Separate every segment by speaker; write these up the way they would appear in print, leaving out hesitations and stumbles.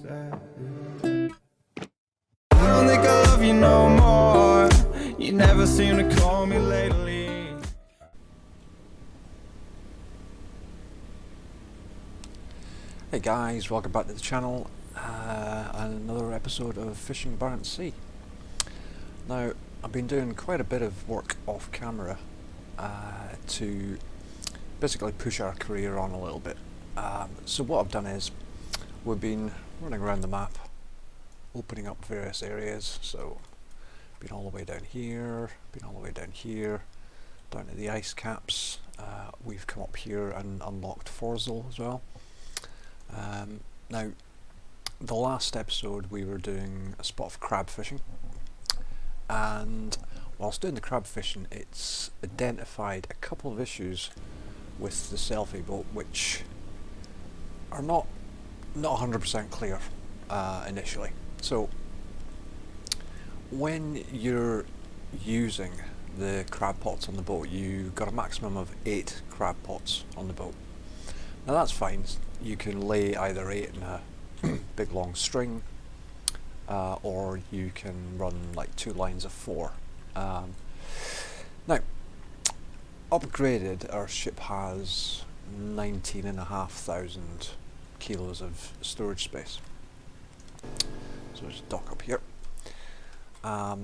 Speaker 1: I don't think I love you no more. You never seem to call me lately.
Speaker 2: Hey guys, welcome back to the channel and another episode of Fishing Barents Sea. Now, I've been doing quite a bit of work off camera to basically push our career on a little bit. So what I've done is, we've been running around the map, opening up various areas. So, been all the way down here, been all the way down here, down to the ice caps. We've come up here and unlocked Forzel as well. Now, the last episode we were doing a spot of crab fishing, and whilst doing the crab fishing it's identified a couple of issues with the selfie boat which are not 100% clear initially. So when you're using the crab pots on the boat, you got a maximum of 8 crab pots on the boat. Now that's fine, you can lay either 8 in a big long string, or you can run like 2 lines of 4. Now, upgraded, our ship has 19,500 kilos of storage space. So let's dock up here. Now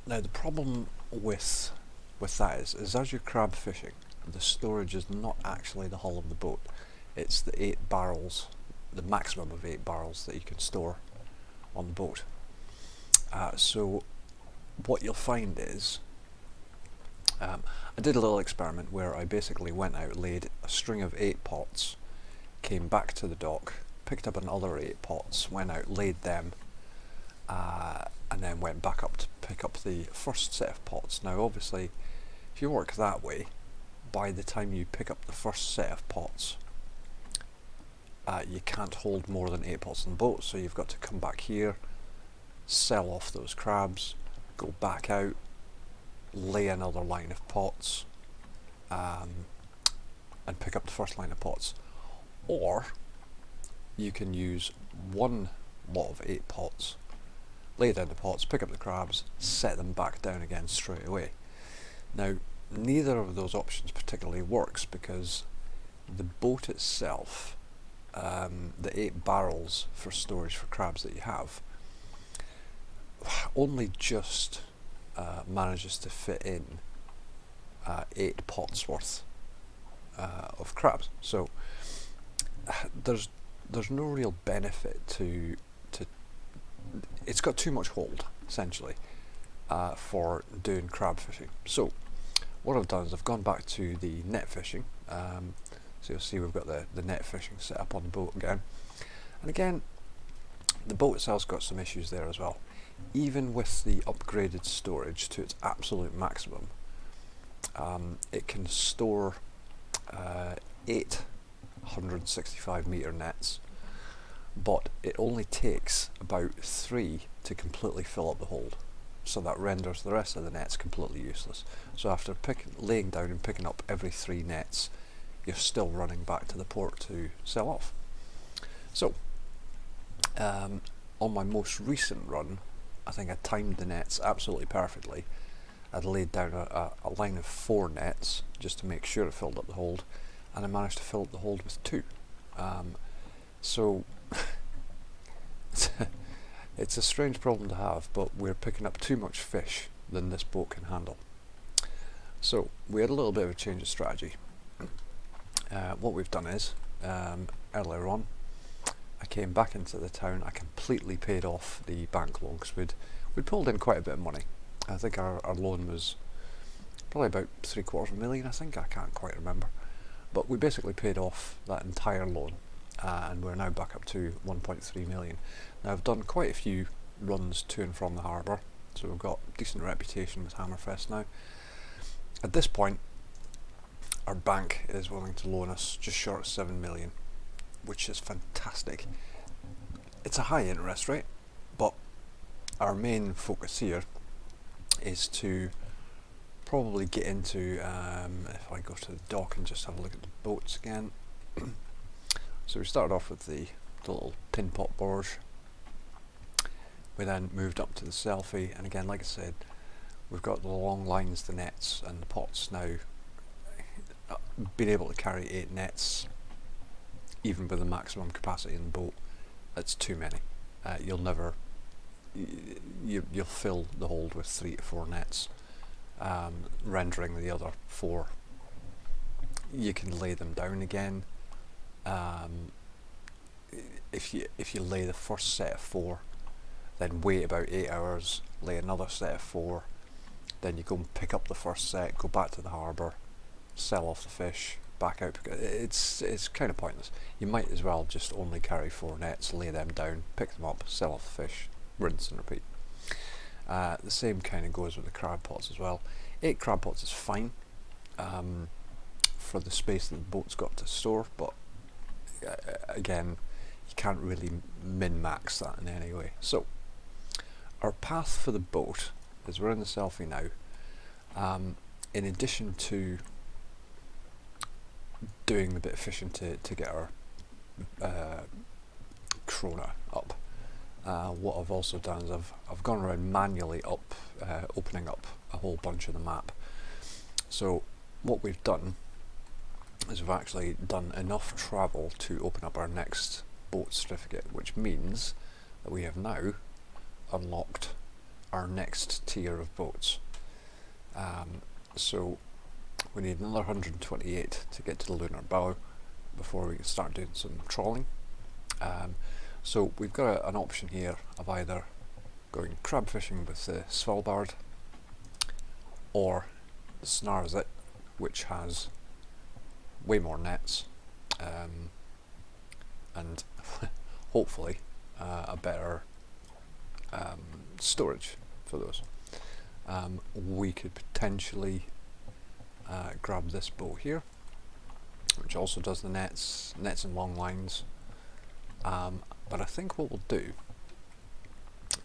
Speaker 2: the problem with that is as you're crab fishing, the storage is not actually the hull of the boat. It's the 8 barrels, the maximum of 8 barrels that you can store on the boat. So what you'll find is, I did a little experiment where I basically went out, laid a string of 8 pots, came back to the dock, picked up another 8 pots, went out, laid them, and then went back up to pick up the first set of pots. Now obviously, if you work that way, by the time you pick up the first set of pots, you can't hold more than 8 pots on the boat, so you've got to come back here, sell off those crabs, go back out, lay another line of pots, and pick up the first line of pots. Or you can use one lot of 8 pots, lay down the pots, pick up the crabs, set them back down again straight away. Now neither of those options particularly works because the boat itself, the 8 barrels for storage for crabs that you have, only just manages to fit in 8 pots worth of crabs. So there's no real benefit to it's got too much hold essentially for doing crab fishing. So what I've done is I've gone back to the net fishing. So you'll see we've got the net fishing set up on the boat again. And again, the boat itself's got some issues there as well. Even with the upgraded storage to its absolute maximum, it can store 8 165 metre nets, but it only takes about 3 to completely fill up the hold. So that renders the rest of the nets completely useless. So after laying down and picking up every 3 nets, you're still running back to the port to sell off. So on my most recent run, I think I timed the nets absolutely perfectly. I'd laid down a line of 4 nets just to make sure it filled up the hold, and I managed to fill up the hold with 2. So it's a strange problem to have, but we're picking up too much fish than this boat can handle. So we had a little bit of a change of strategy. What we've done is, earlier on, I came back into the town. I completely paid off the bank loan because we'd pulled in quite a bit of money. I think our loan was probably about $750,000, I think, I can't quite remember. But we basically paid off that entire loan, and we're now back up to 1.3 million. Now I've done quite a few runs to and from the harbour, so we've got a decent reputation with Hammerfest now. At this point, our bank is willing to loan us just short of 7 million, which is fantastic. It's a high interest rate, but our main focus here is to probably get into, if I go to the dock and just have a look at the boats again. So we started off with the little tin pot barge, We then moved up to the selfie, and again, like I said, we've got the long lines, the nets, and the pots now. Being able to carry 8 nets, even with the maximum capacity in the boat, that's too many. You'll never, you'll fill the hold with 3 to 4 nets, rendering the other 4. You can lay them down again. If you lay the first set of 4, then wait about 8 hours, lay another set of 4, then you go and pick up the first set, go back to the harbour, sell off the fish, back out. It's kind of pointless. You might as well just only carry 4 nets, lay them down, pick them up, sell off the fish, rinse and repeat. The same kind of goes with the crab pots as well. 8 crab pots is fine for the space that the boat's got to store, but again, you can't really min-max that in any way. So our path for the boat is we're in the selfie now. In addition to doing the bit of fishing to get our krona up, what I've also done is I've gone around manually opening up a whole bunch of the map. So what we've done is we've actually done enough travel to open up our next boat certificate, which means that we have now unlocked our next tier of boats. So we need another 128 to get to the lunar bow before we can start doing some trawling. So we've got an option here of either going crab fishing with the Svalbard or the Snarzit, which has way more nets and hopefully a better storage for those. We could potentially grab this boat here, which also does the nets and long lines. But I think what we'll do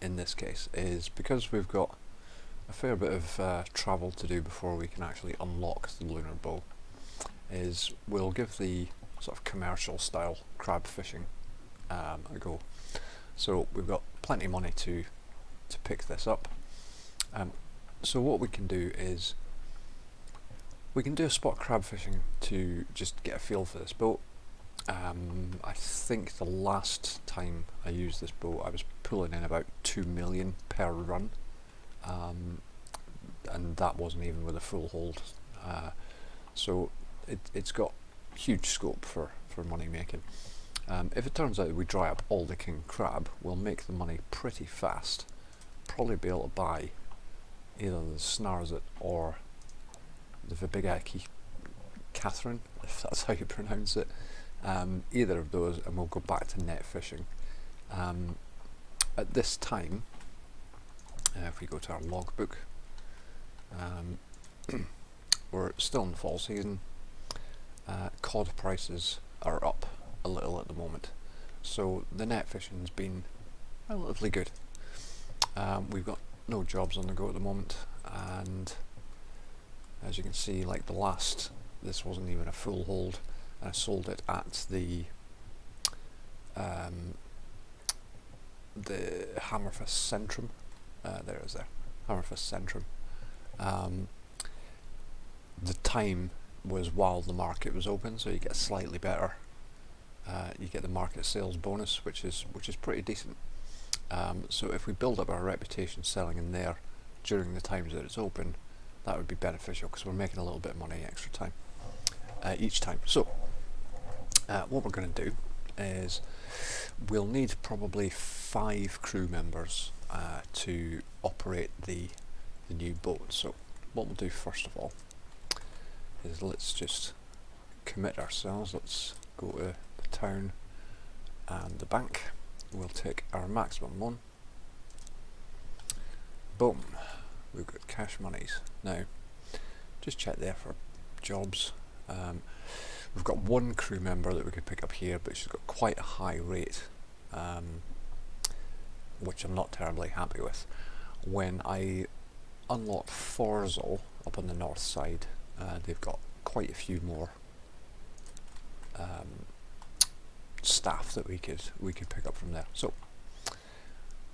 Speaker 2: in this case is, because we've got a fair bit of travel to do before we can actually unlock the lunar bow, is we'll give the sort of commercial style crab fishing a go. So we've got plenty of money to pick this up. So what we can do is we can do a spot crab fishing to just get a feel for this boat. I think the last time I used this boat I was pulling in about 2 million per run, and that wasn't even with a full hold. So it's got huge scope for money making. If it turns out that we dry up all the king crab, we'll make the money pretty fast. Probably be able to buy either the Snarzit or the Vibigaki Catherine, if that's how you pronounce it. Either of those, and we'll go back to net fishing. At this time, if we go to our logbook, we're still in the fall season. Cod prices are up a little at the moment, so the net fishing's been relatively good. We've got no jobs on the go at the moment, and as you can see, like this wasn't even a full hold. I sold it at the Hammerfest Centrum. There is there, Hammerfest Centrum. The time was while the market was open, so you get slightly better. You get the market sales bonus, which is pretty decent. So if we build up our reputation selling in there during the times that it's open, that would be beneficial, because we're making a little bit of money extra time each time. So what we're going to do is we'll need probably 5 crew members to operate the new boat. So what we'll do first of all is let's just commit ourselves. Let's go to the town and the bank. We'll take our maximum one. Boom, we've got cash monies. Now just check there for jobs. We've got 1 crew member that we could pick up here, but she's got quite a high rate, which I'm not terribly happy with. When I unlocked Forzel up on the north side, they've got quite a few more staff that we could pick up from there. So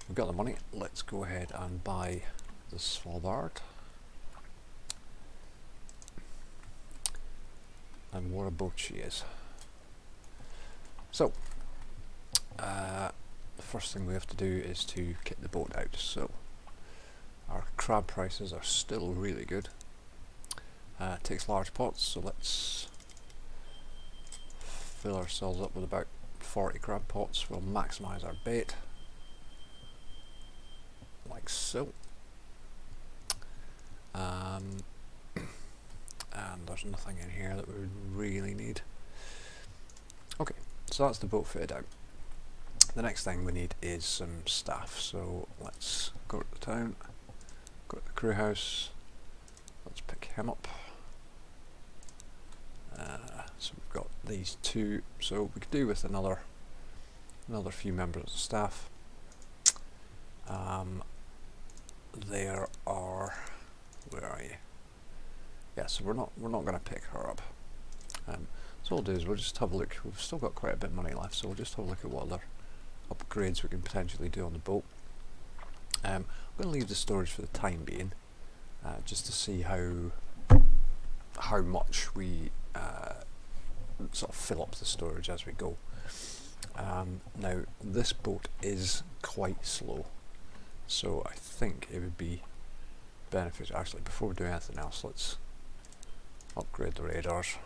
Speaker 2: we've got the money, let's go ahead and buy the Svalbard. And what a boat she is. So, the first thing we have to do is to kit the boat out. So, our crab prices are still really good. It takes large pots, so let's fill ourselves up with about 40 crab pots. We'll maximise our bait, like so. And there's nothing in here that we would really need. Okay, so that's the boat fitted out. The next thing we need is some staff, so let's go to the town, go to the crew house, let's pick him up. So we've got these two, so we could do with another few members of staff. There are, where are you? Yeah, so we're not going to pick her up. So what we'll do is we'll just have a look. We've still got quite a bit of money left, so we'll just have a look at what other upgrades we can potentially do on the boat. I'm going to leave the storage for the time being, just to see how much we sort of fill up the storage as we go. Now this boat is quite slow, so I think it would be beneficial. Actually, before we do anything else, let's upgrade the radars.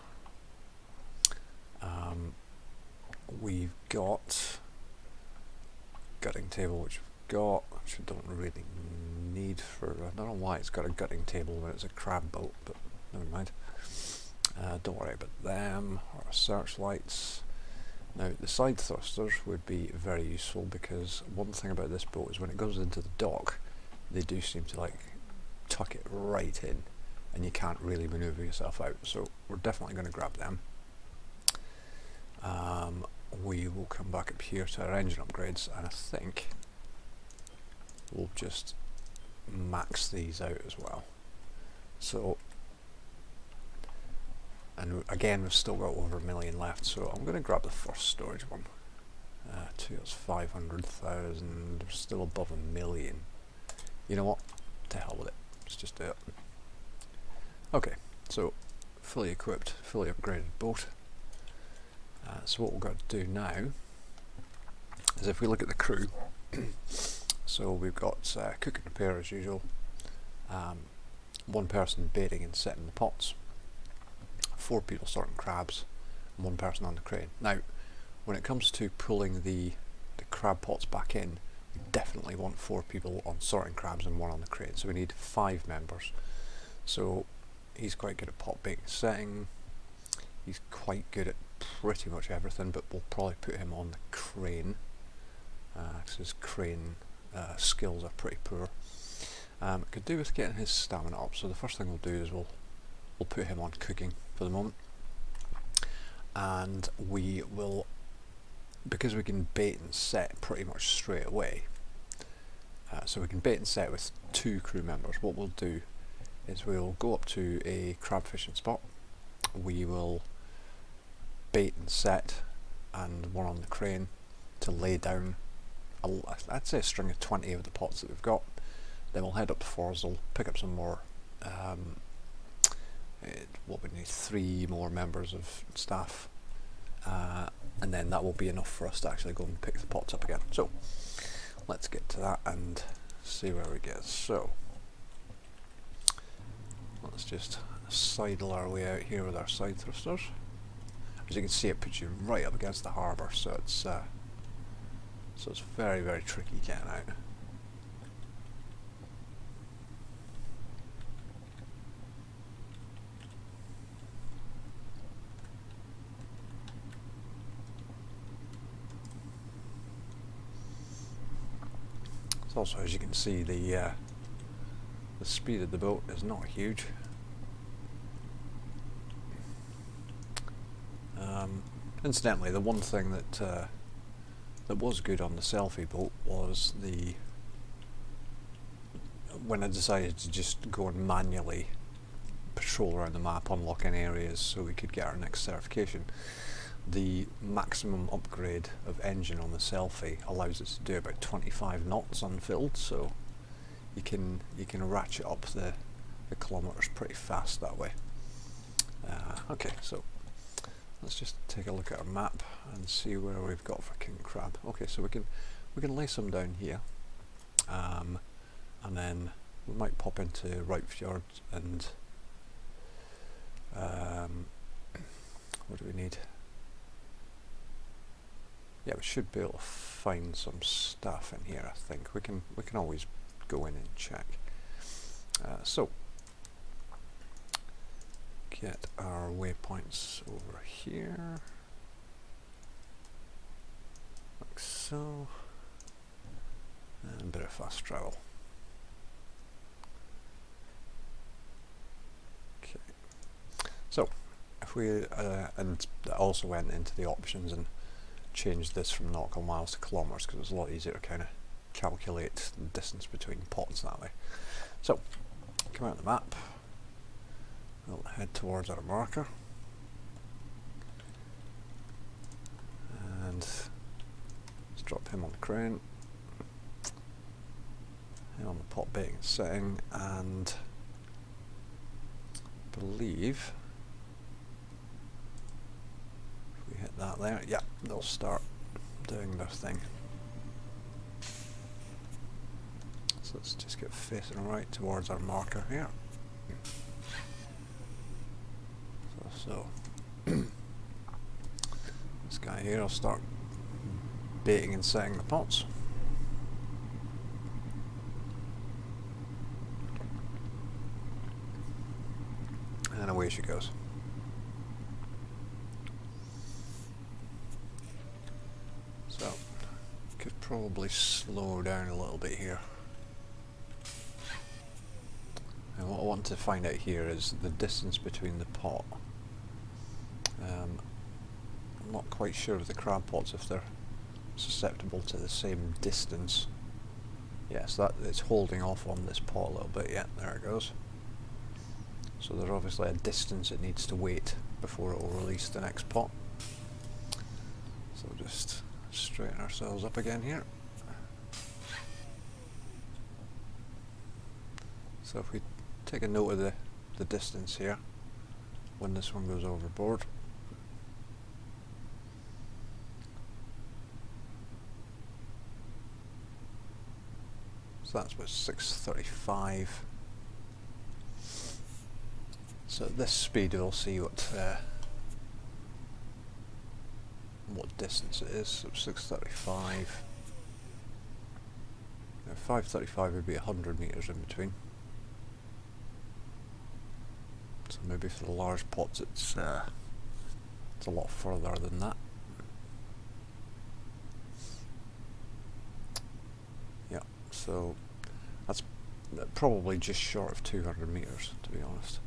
Speaker 2: We've got gutting table, which we don't really need for. I don't know why it's got a gutting table when it's a crab boat, but never mind. Don't worry about them or our searchlights. Now the side thrusters would be very useful, because one thing about this boat is when it goes into the dock, they do seem to like tuck it right in, and you can't really manoeuvre yourself out. So we're definitely going to grab them. We will come back up here to our engine upgrades, and I think we'll just max these out as well. So, and again we've still got over 1 million left, so I'm going to grab the first storage one. That's 500,000, we're still above 1 million. You know what, to hell with it, let's just do it. Okay, so fully equipped, fully upgraded boat. So what we've got to do now is, if we look at the crew, so we've got cook and repair as usual, one person baiting and setting the pots, 4 people sorting crabs, and 1 person on the crane. Now when it comes to pulling the crab pots back in, we definitely want 4 people on sorting crabs and 1 on the crane, so we need 5 members. So he's quite good at pot baiting and setting, he's quite good at pretty much everything, but we'll probably put him on the crane, because his crane skills are pretty poor. Could do with getting his stamina up, so the first thing we'll do is we'll put him on cooking for the moment, and we will, because we can bait and set pretty much straight away, so we can bait and set with 2 crew members. What we'll do is we'll go up to a crab fishing spot, we will bait and set, and 1 on the crane to lay down I'd say a string of 20 of the pots that we've got. Then we'll head up to Forsell, pick up some more, what we need, 3 more members of staff, and then that will be enough for us to actually go and pick the pots up again. So let's get to that and see where we get. So let's just sidle our way out here with our side thrusters. As you can see, it puts you right up against the harbour, so it's very, very tricky getting out. So also, as you can see, the speed of the boat is not huge. Incidentally, the one thing that was good on the selfie boat was when I decided to just go and manually patrol around the map, unlocking areas so we could get our next certification. the maximum upgrade of engine on the Selfie allows it to do about 25 knots unfilled, so you can ratchet up the kilometers pretty fast that way. Okay, so let's just take a look at our map and see where we've got for king crab. Okay, so we can lay some down here, and then we might pop into Routefjord and what do we need? Yeah, we should be able to find some stuff in here. I think we can always go in and check. So get our waypoints over here, like so, and a bit of fast travel. Okay, so if we and that also went into the options and changed this from nautical miles to kilometers because it's a lot easier to kind of calculate the distance between pots that way. So come out the map, we'll head towards our marker, and let's drop him on the crane, him on the pot baiting and setting, and I believe if we hit that there, yeah, they'll start doing their thing. So let's just get facing right towards our marker here. So this guy here will start baiting and setting the pots. And away she goes. So could probably slow down a little bit here. And what I want to find out here is the distance between the pot. I'm not quite sure of the crab pots if they're susceptible to the same distance. Yes, that it's holding off on this pot a little bit. Yeah, there it goes. So there's obviously a distance it needs to wait before it will release the next pot. So just straighten ourselves up again here. So if we take a note of the distance here when this one goes overboard. So that's about 635. So at this speed we'll see what distance it is. So 635. Now 535 would be 100 meters in between. So maybe for the large pots it's a lot further than that. Yeah, so that's probably just short of 200 meters, to be honest.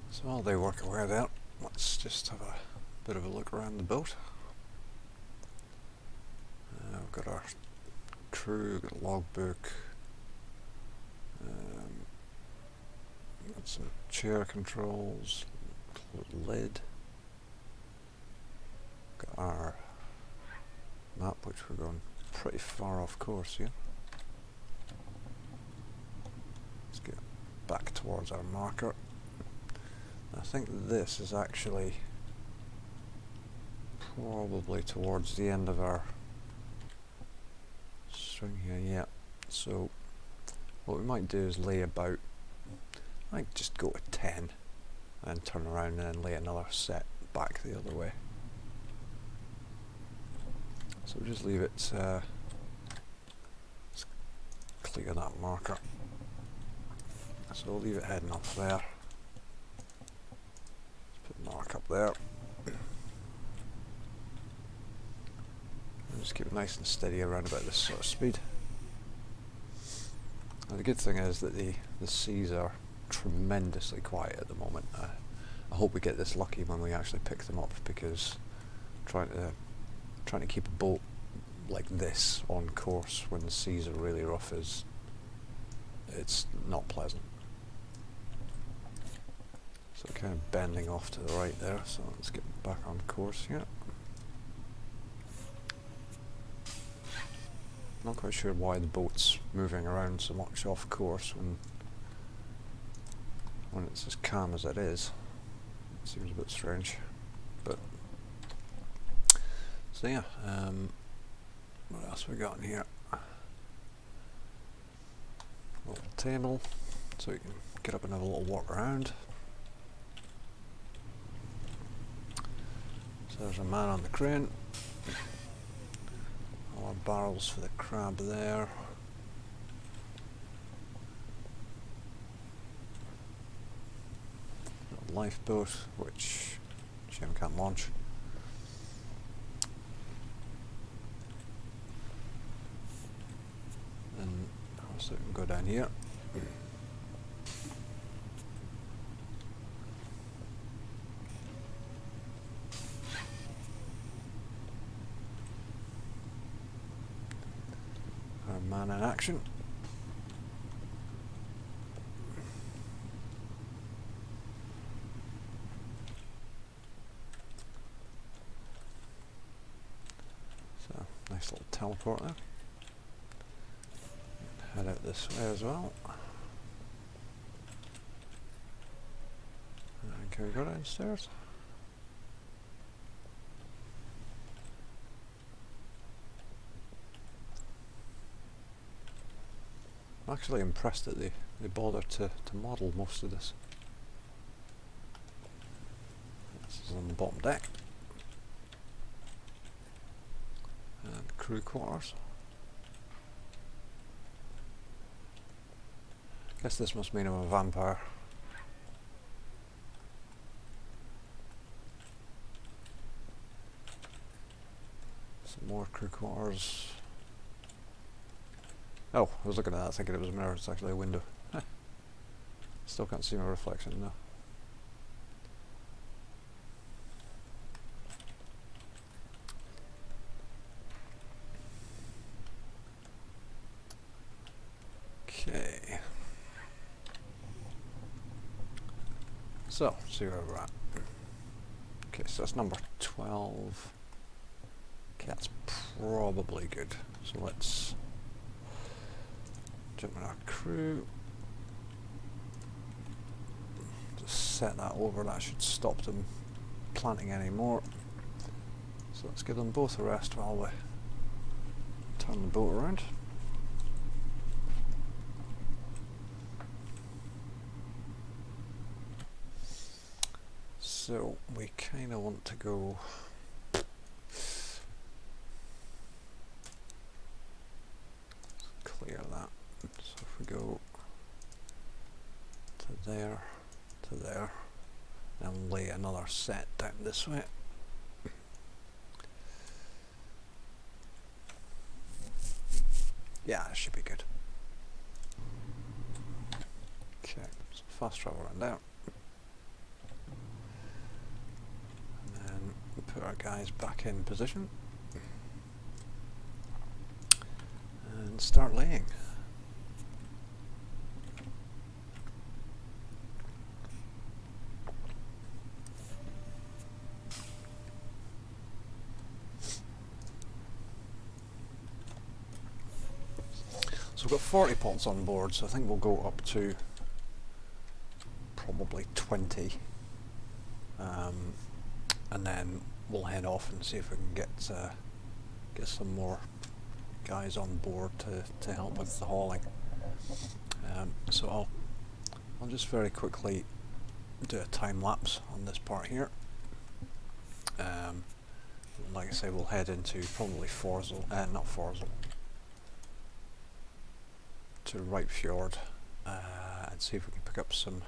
Speaker 2: So while they work away there, let's just have a bit of a look around the boat. We've got our crew, got a logbook, got some chair controls, lid, got our map, which we're going pretty far off course here. Let's get back towards our marker. I think this is actually probably towards the end of our string here, yeah. So what we might do is lay about, I might just go to 10 and turn around and then lay another set back the other way. So we'll just leave it, let's clear that marker. So we'll leave it heading up there. Mark up there. And just keep it nice and steady around about this sort of speed. Now the good thing is that the seas are tremendously quiet at the moment. I hope we get this lucky when we actually pick them up, because trying to keep a boat like this on course when the seas are really rough it's not pleasant. So kind of bending off to the right there, so let's get back on course here. Not quite sure why the boat's moving around so much off course when it's as calm as it is. It seems a bit strange, but so yeah. What else we got in here? Little table, so you can get up and have a little walk around. So there's a man on the crane. All our barrels for the crab there. Little lifeboat, which Jim can't launch. And also we can go down here. Our man in action. So, nice little teleport there. Head out this way as well. And can we go downstairs? I'm actually impressed that they bothered to model most of this. This is on the bottom deck. And crew quarters. Guess this must mean I'm a vampire. Some more crew quarters. Oh, I was looking at that thinking it was a mirror, it's actually a window. Still can't see my reflection though. Okay. So, see where we're at. Okay, so that's number 12. Okay, that's probably good. So let's jump in our crew. Just set that over, that should stop them planting any more. So let's give them both a rest while we turn the boat around. So we kind of want to go clear that. So if we go to there, and lay another set down this way. Yeah, that should be good. Okay, so fast travel around there. And then put our guys back in position. And start laying. So we've got 40 pots on board, so I think we'll go up to probably 20, and then we'll head off and see if we can get some more guys on board to help with the hauling. So I'll just very quickly do a time lapse on this part here. Like I say, we'll head into probably not Forzel, to Ripe Fjord, and see if we can pick up some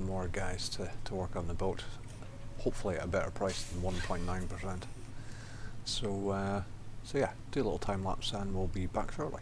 Speaker 2: more guys to work on the boat, hopefully at a better price than 1.9%. So yeah, do a little time lapse and we'll be back shortly.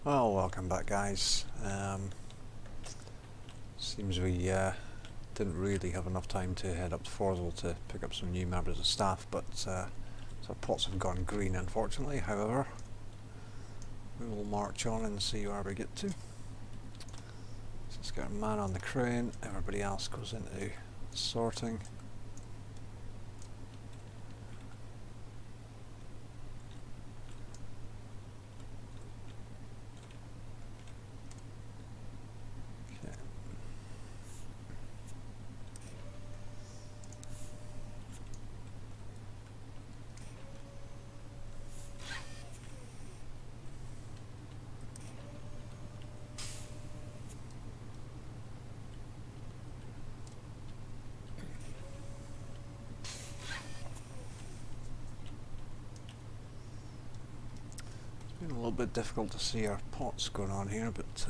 Speaker 2: Well, welcome back, guys. Seems we didn't really have enough time to head up to Forswell to pick up some new members of staff, but so our pots have gone green, unfortunately. However, we will march on and see where we get to. So let's get a man on the crane, everybody else goes into sorting. It's been a little bit difficult to see our pots going on here, but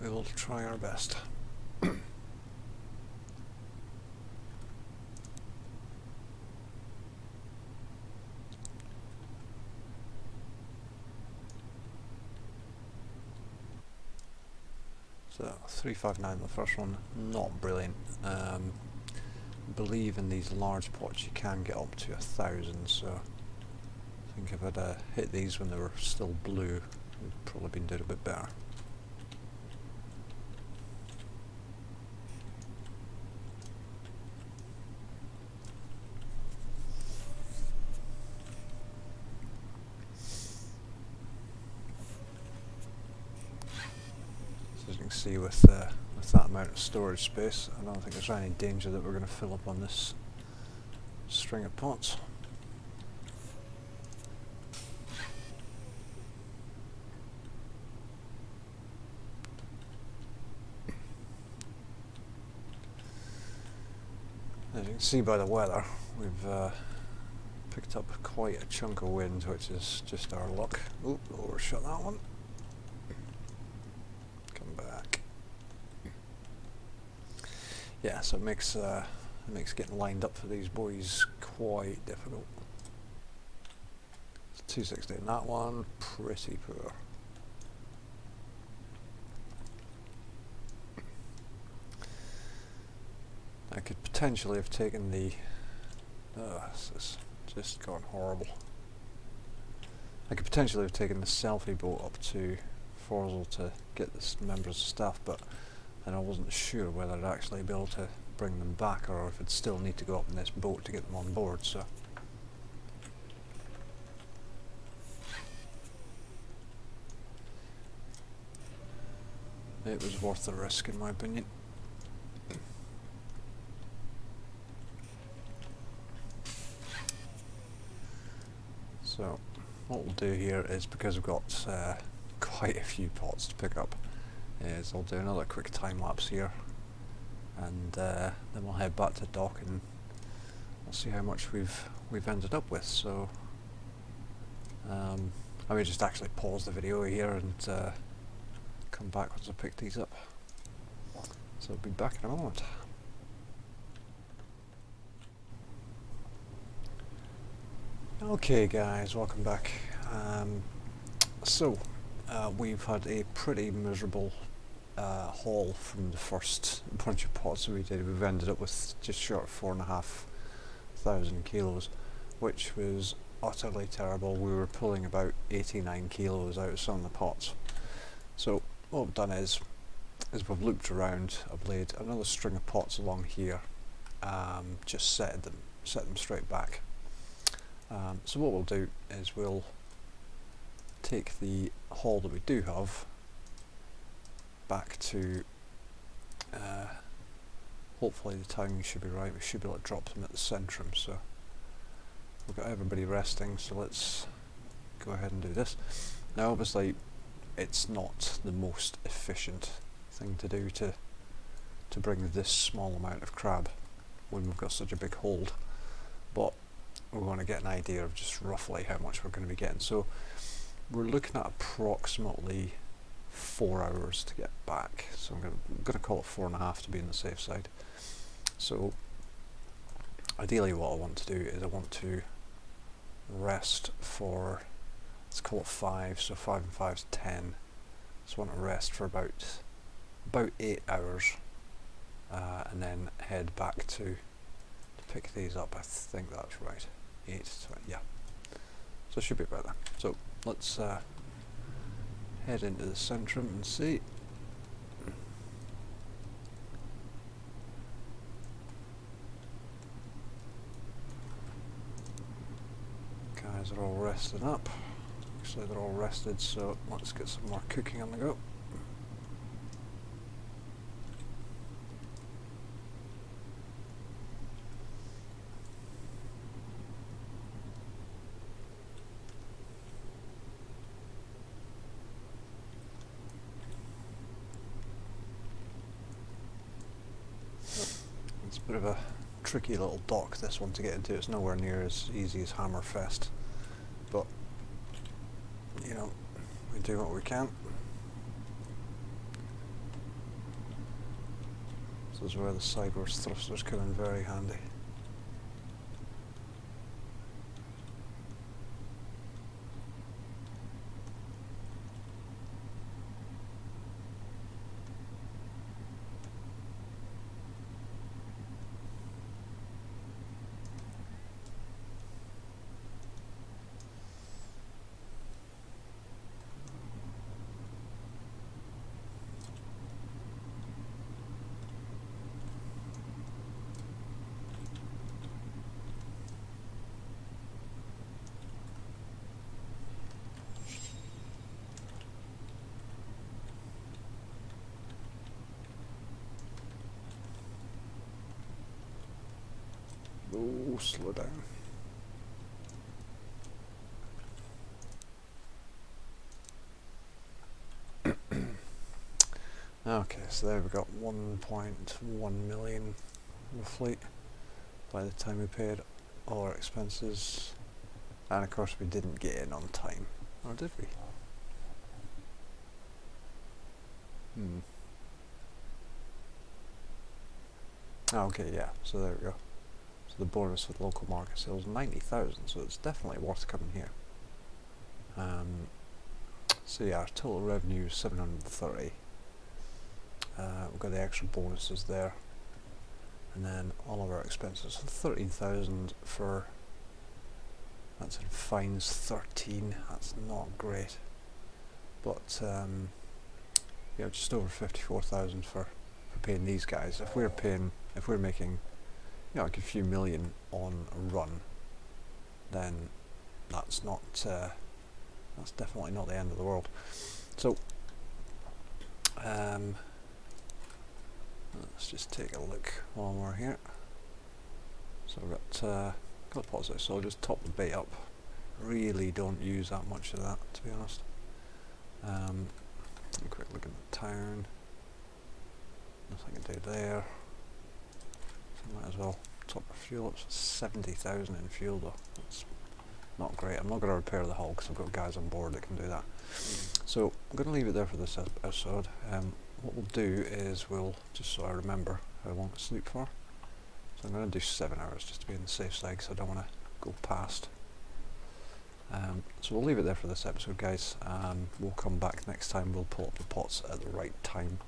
Speaker 2: we will try our best. So 359, the first one, not brilliant. I believe in these large pots you can get up to 1,000, so I think if I'd hit these when they were still blue, we'd probably been doing a bit better. So as you can see with that amount of storage space, I don't think there's any danger that we're going to fill up on this string of pots. As you can see by the weather, we've picked up quite a chunk of wind, which is just our luck. Oop, overshot that one. Come back. Yeah, so it makes getting lined up for these boys quite difficult. 216, that one, pretty poor. I could potentially have taken the... this is just gone horrible. I could potentially have taken the selfie boat up to Forswell to get the members of staff, but then I wasn't sure whether I'd actually be able to bring them back or if I'd still need to go up in this boat to get them on board, so... It was worth the risk, in my opinion. So, what we'll do here is, because we've got quite a few pots to pick up, is I'll do another quick time lapse here, and then we'll head back to dock and we'll see how much we've ended up with. So, I may just actually pause the video here and come back once I pick these up. So I'll be back in a moment. Okay guys, welcome back. We've had a pretty miserable haul from the first bunch of pots that we did. We've ended up with just short of 4,500 kilos, which was utterly terrible. We were pulling about 89 kilos out of some of the pots. So what we've done is we've looped around. I've laid another string of pots along here, just set them straight back. So what we'll do is we'll take the haul that we do have back to, hopefully the timing should be right, we should be able to drop them at the centrum. So we've got everybody resting, so let's go ahead and do this. Now obviously it's not the most efficient thing to do to bring this small amount of crab when we've got such a big hold, but we're going to get an idea of just roughly how much we're going to be getting. So we're looking at approximately 4 hours to get back, so I'm going to call it 4.5 to be on the safe side. So ideally what I want to do is I want to rest for, let's call it 5, so 5 and 5 is 10. So I want to rest for about 8 hours, and then head back to pick these up. I think that's right. 8 to 20, yeah. So it should be about that. So let's head into the centrum and see. Guys are all rested up. Actually, they're all rested, so let's get some more cooking on the go. It's a bit of a tricky little dock, this one, to get into. It's nowhere near as easy as Hammerfest, but you know, we do what we can. This is where the sideways thrusters come in very handy. Oh, slow down. Okay, so there we've got 1.1 million roughly by the time we paid all our expenses, and of course we didn't get in on time, or did we? Oh, okay, yeah, so there we go. So the bonus with local market sales, 90,000, so it's definitely worth coming here. So yeah, our total revenue is 730. We've got the extra bonuses there, and then all of our expenses, 13,000 for, that's in fines, 13, that's not great, but yeah, just over 54,000 for paying these guys. If we're making, you know, like a few million on a run, then that's not, that's definitely not the end of the world. So let's just take a look while we're here. So we've got pots out, so I'll just top the bait up. Really don't use that much of that, to be honest. A quick look at the town. Nothing to do there. So might as well top our fuel up. 70,000 in fuel though. That's not great. I'm not going to repair the hull because I've got guys on board that can do that. So I'm going to leave it there for this episode. What we'll do is we'll, just so I remember how long to sleep for, so I'm going to do 7 hours just to be on the safe side because I don't want to go past. So we'll leave it there for this episode, guys. We'll come back next time. We'll pull up the pots at the right time.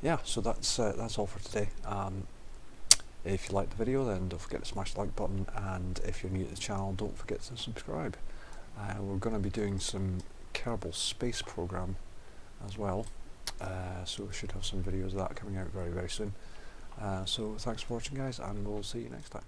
Speaker 2: Yeah, so that's all for today. If you liked the video, then don't forget to smash the like button, and if you're new to the channel, don't forget to subscribe. We're going to be doing some Kerbal Space Program as well, so we should have some videos of that coming out very, very soon. So thanks for watching, guys, and we'll see you next time.